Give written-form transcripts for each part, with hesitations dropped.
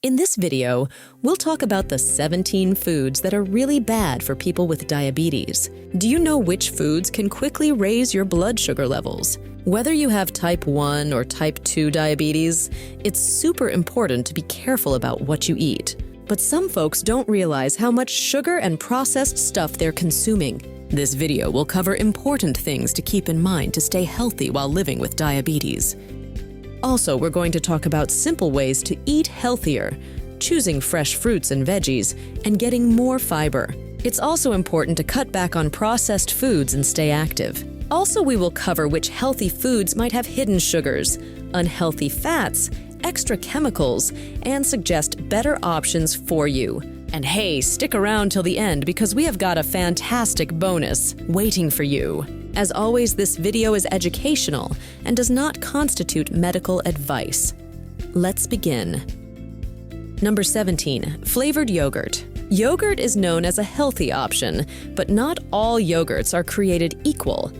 In this video, we'll talk about the 17 foods that are really bad for people with diabetes. Do you know which foods can quickly raise your blood sugar levels? Whether you have type 1 or type 2 diabetes, it's super important to be careful about what you eat. But some folks don't realize how much sugar and processed stuff they're consuming. This video will cover important things to keep in mind to stay healthy while living with diabetes. Also, we're going to talk about simple ways to eat healthier, choosing fresh fruits and veggies, and getting more fiber. It's also important to cut back on processed foods and stay active. Also, we will cover which healthy foods might have hidden sugars, unhealthy fats, extra chemicals, and suggest better options for you. And hey, stick around till the end because we have got a fantastic bonus waiting for you. As always, this video is educational and does not constitute medical advice. Let's begin. Number 17, flavored yogurt. Yogurt is known as a healthy option, but not all yogurts are created equal.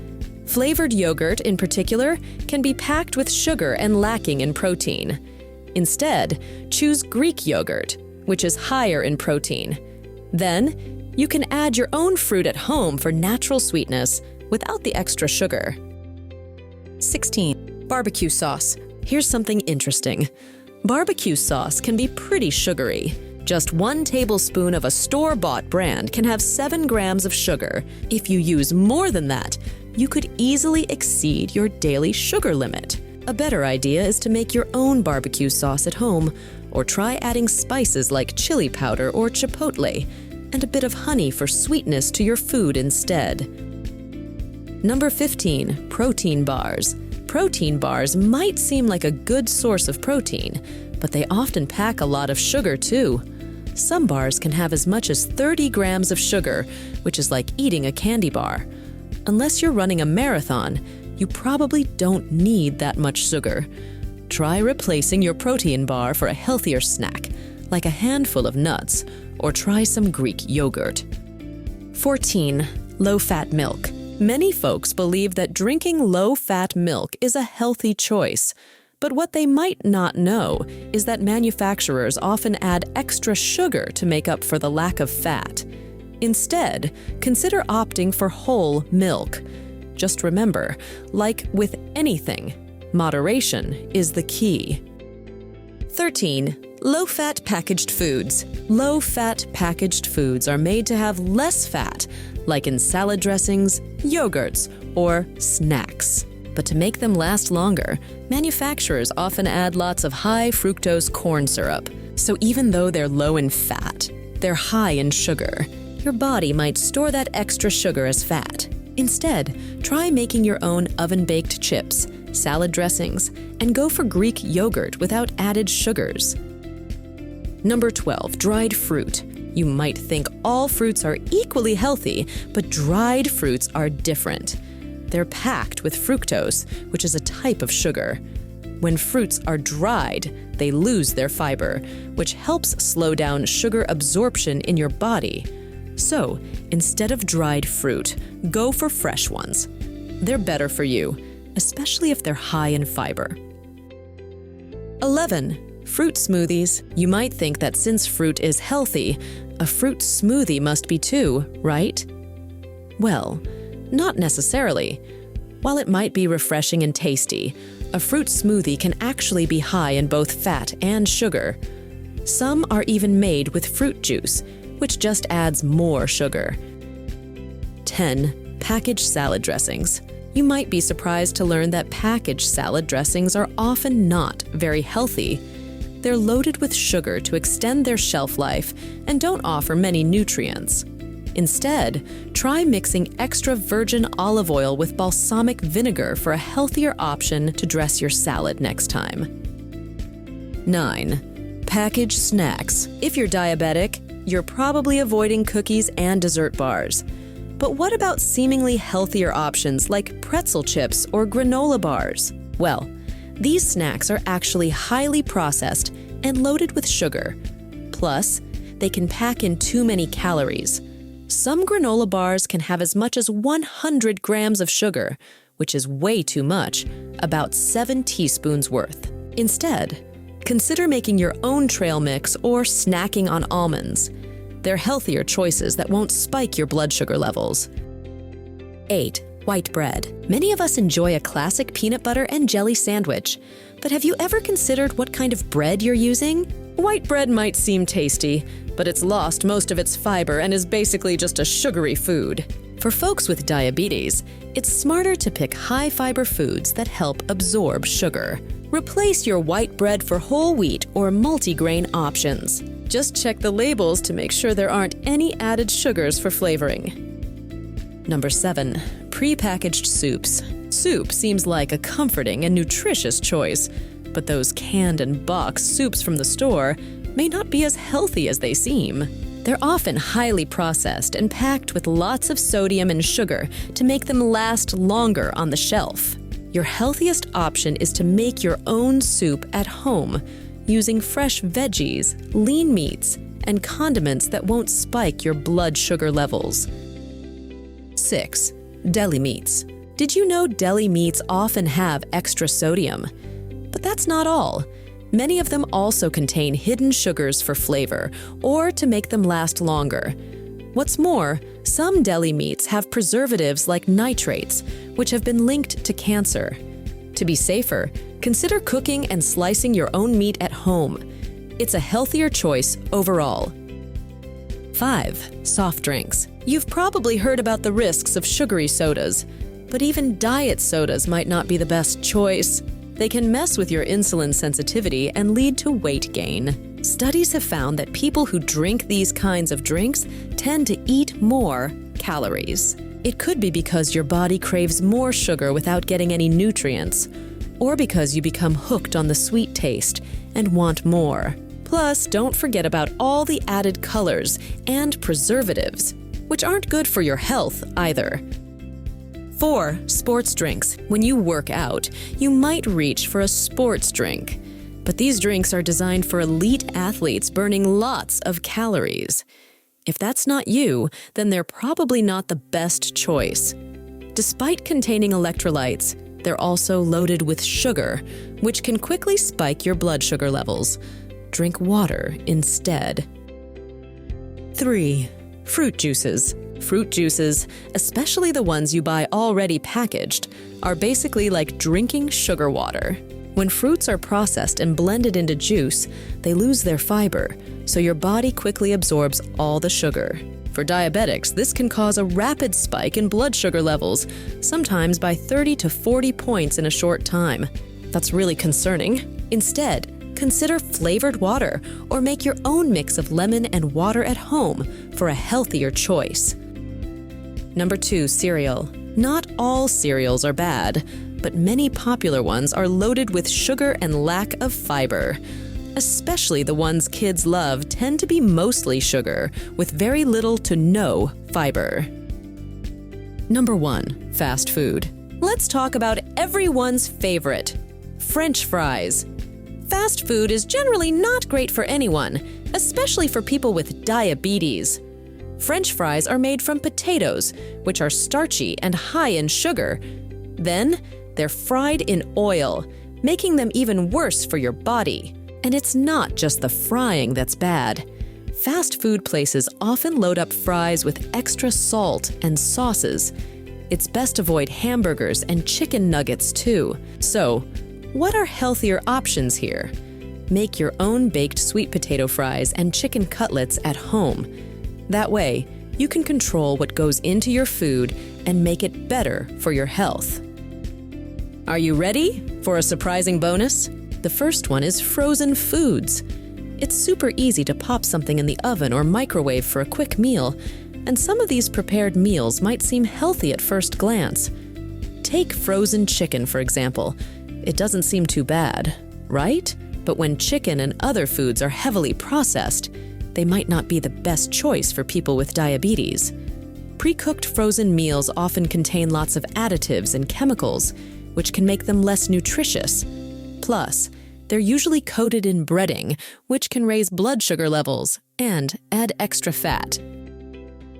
Flavored yogurt, in particular, can be packed with sugar and lacking in protein. Instead, choose Greek yogurt, which is higher in protein. Then, you can add your own fruit at home for natural sweetness without the extra sugar. 16. Barbecue sauce. Here's something interesting. Barbecue sauce can be pretty sugary. Just 1 tablespoon of a store-bought brand can have 7 grams of sugar. If you use more than that, you could easily exceed your daily sugar limit. A better idea is to make your own barbecue sauce at home, or try adding spices like chili powder or chipotle, and a bit of honey for sweetness to your food instead. Number 15, protein bars. Protein bars might seem like a good source of protein, but they often pack a lot of sugar too. Some bars can have as much as 30 grams of sugar, which is like eating a candy bar. Unless you're running a marathon, you probably don't need that much sugar. Try replacing your protein bar for a healthier snack, like a handful of nuts, or try some Greek yogurt. 14. Low-fat milk. Many folks believe that drinking low-fat milk is a healthy choice, but what they might not know is that manufacturers often add extra sugar to make up for the lack of fat. Instead, consider opting for whole milk. Just remember, like with anything, moderation is the key. 13. Low-fat packaged foods. Low-fat packaged foods are made to have less fat, like in salad dressings, yogurts, or snacks. But to make them last longer, manufacturers often add lots of high fructose corn syrup. So even though they're low in fat, they're high in sugar. Your body might store that extra sugar as fat. Instead, try making your own oven-baked chips, salad dressings, and go for Greek yogurt without added sugars. Number 12, dried fruit. You might think all fruits are equally healthy, but dried fruits are different. They're packed with fructose, which is a type of sugar. When fruits are dried, they lose their fiber, which helps slow down sugar absorption in your body. So, instead of dried fruit, go for fresh ones. They're better for you, especially if they're high in fiber. 11. Fruit smoothies. You might think that since fruit is healthy, a fruit smoothie must be too, right? Well, not necessarily. While it might be refreshing and tasty, a fruit smoothie can actually be high in both fat and sugar. Some are even made with fruit juice, which just adds more sugar. 10. Packaged salad dressings. You might be surprised to learn that packaged salad dressings are often not very healthy. They're loaded with sugar to extend their shelf life and don't offer many nutrients. Instead, try mixing extra virgin olive oil with balsamic vinegar for a healthier option to dress your salad next time. 9. Packaged snacks. If you're diabetic, you're probably avoiding cookies and dessert bars. But what about seemingly healthier options like pretzel chips or granola bars? Well, these snacks are actually highly processed and loaded with sugar. Plus, they can pack in too many calories. Some granola bars can have as much as 100 grams of sugar, which is way too much, about 7 teaspoons worth. Instead, Consider making your own trail mix or snacking on almonds. They're healthier choices that won't spike your blood sugar levels. 8. White bread. Many of us enjoy a classic peanut butter and jelly sandwich. But have you ever considered what kind of bread you're using? White bread might seem tasty, but it's lost most of its fiber and is basically just a sugary food. For folks with diabetes, it's smarter to pick high-fiber foods that help absorb sugar. Replace your white bread for whole wheat or multigrain options. Just check the labels to make sure there aren't any added sugars for flavoring. Number 7. Prepackaged soups. Soup seems like a comforting and nutritious choice, but those canned and boxed soups from the store may not be as healthy as they seem. They're often highly processed and packed with lots of sodium and sugar to make them last longer on the shelf. Your healthiest option is to make your own soup at home, using fresh veggies, lean meats, and condiments that won't spike your blood sugar levels. 6. Deli meats. Did you know deli meats often have extra sodium? But that's not all. Many of them also contain hidden sugars for flavor or to make them last longer. What's more, some deli meats have preservatives like nitrates, which have been linked to cancer. To be safer, consider cooking and slicing your own meat at home. It's a healthier choice overall. 5. Soft drinks. You've probably heard about the risks of sugary sodas, but even diet sodas might not be the best choice. They can mess with your insulin sensitivity and lead to weight gain. Studies have found that people who drink these kinds of drinks tend to eat more calories. It could be because your body craves more sugar without getting any nutrients, or because you become hooked on the sweet taste and want more. Plus, don't forget about all the added colors and preservatives, which aren't good for your health either. 4. Sports drinks. When you work out, you might reach for a sports drink. But these drinks are designed for elite athletes burning lots of calories. If that's not you, then they're probably not the best choice. Despite containing electrolytes, they're also loaded with sugar, which can quickly spike your blood sugar levels. Drink water instead. 3. Fruit juices. Fruit juices, especially the ones you buy already packaged, are basically like drinking sugar water. When fruits are processed and blended into juice, they lose their fiber, so your body quickly absorbs all the sugar. For diabetics, this can cause a rapid spike in blood sugar levels, sometimes by 30 to 40 points in a short time. That's really concerning. Instead, consider flavored water or make your own mix of lemon and water at home for a healthier choice. Number 2, cereal. Not all cereals are bad, but many popular ones are loaded with sugar and lack of fiber. Especially the ones kids love tend to be mostly sugar, with very little to no fiber. Number 1, fast food. Let's talk about everyone's favorite, French fries. Fast food is generally not great for anyone, especially for people with diabetes. French fries are made from potatoes, which are starchy and high in sugar. Then, they're fried in oil, making them even worse for your body. And it's not just the frying that's bad. Fast food places often load up fries with extra salt and sauces. It's best to avoid hamburgers and chicken nuggets too. So, what are healthier options here? Make your own baked sweet potato fries and chicken cutlets at home. That way, you can control what goes into your food and make it better for your health. Are you ready for a surprising bonus? The first one is frozen foods. It's super easy to pop something in the oven or microwave for a quick meal, and some of these prepared meals might seem healthy at first glance. Take frozen chicken, for example. It doesn't seem too bad, right? But when chicken and other foods are heavily processed, they might not be the best choice for people with diabetes. Pre-cooked frozen meals often contain lots of additives and chemicals, which can make them less nutritious. Plus, they're usually coated in breading, which can raise blood sugar levels and add extra fat.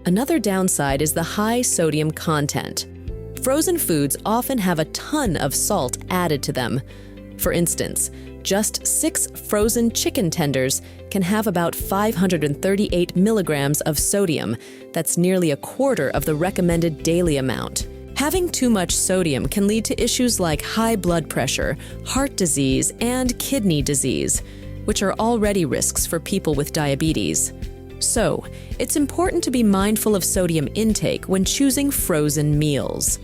Another downside is the high sodium content. Frozen foods often have a ton of salt added to them. For instance, Just 6 frozen chicken tenders can have about 538 milligrams of sodium. That's nearly a quarter of the recommended daily amount. Having too much sodium can lead to issues like high blood pressure, heart disease, and kidney disease, which are already risks for people with diabetes. So, it's important to be mindful of sodium intake when choosing frozen meals.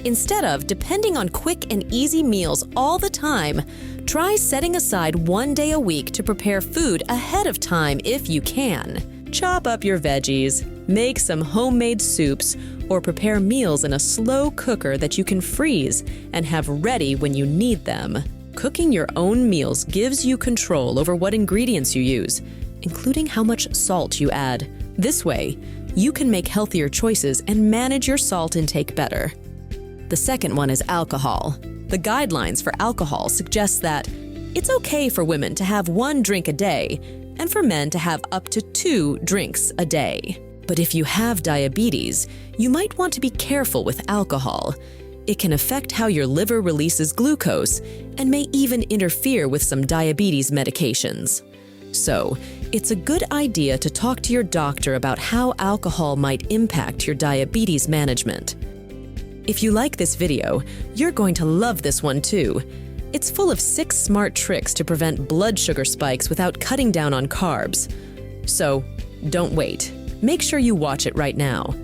Instead of depending on quick and easy meals all the time, try setting aside 1 day a week to prepare food ahead of time if you can. Chop up your veggies, make some homemade soups, or prepare meals in a slow cooker that you can freeze and have ready when you need them. Cooking your own meals gives you control over what ingredients you use, including how much salt you add. This way, you can make healthier choices and manage your salt intake better. The second one is alcohol. The guidelines for alcohol suggest that it's okay for women to have 1 drink a day and for men to have up to 2 drinks a day. But if you have diabetes, you might want to be careful with alcohol. It can affect how your liver releases glucose and may even interfere with some diabetes medications. So, it's a good idea to talk to your doctor about how alcohol might impact your diabetes management. If you like this video, you're going to love this one too. It's full of 6 smart tricks to prevent blood sugar spikes without cutting down on carbs. So, don't wait. Make sure you watch it right now.